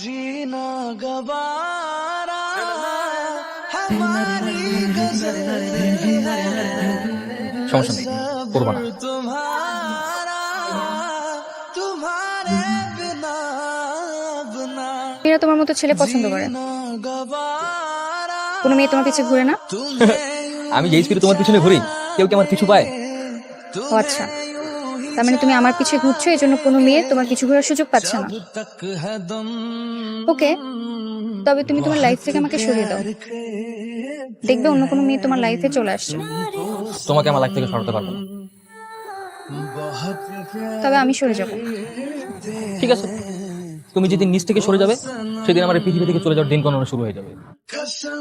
जीना गवारा हमारी गजल সমস্যা নেই, করবো না। तुम्हारा तुम्हारे बिना बिना মেয়েরা তোমার মতো ছেলে পছন্দ করে, गवारा কোনো মেয়ে তোমার পিছে ঘুরে না? আমি যেই স্পিডে তোমার পিছনে ঘুরি, কেউ কি আমার পিছু পায়? ও আচ্ছা, তার মানে তুমি আমার পিছে ঘুরছো, এই জন্য কোনো মেয়ে তোমার পিছু ঘোরার সুযোগ পাচ্ছে না। तक है दम ওকে, তবে তুমি তোমার লাইফ থেকে আমাকে সরিয়ে দাও, দেখবে অন্য কোনো মেয়ে তোমার লাইফে চলে আসছে। তোমাকে আমার লাইফ থেকে সরাতে পারবো না। তবে আমি সরে যাব। ঠিক আছে, তুমি যেদিন নিজ থেকে সরে যাবে, সেদিন আমার এই পৃথিবী থেকে চলে যাওয়ার দিন গণনা শুরু হয়ে যাবে।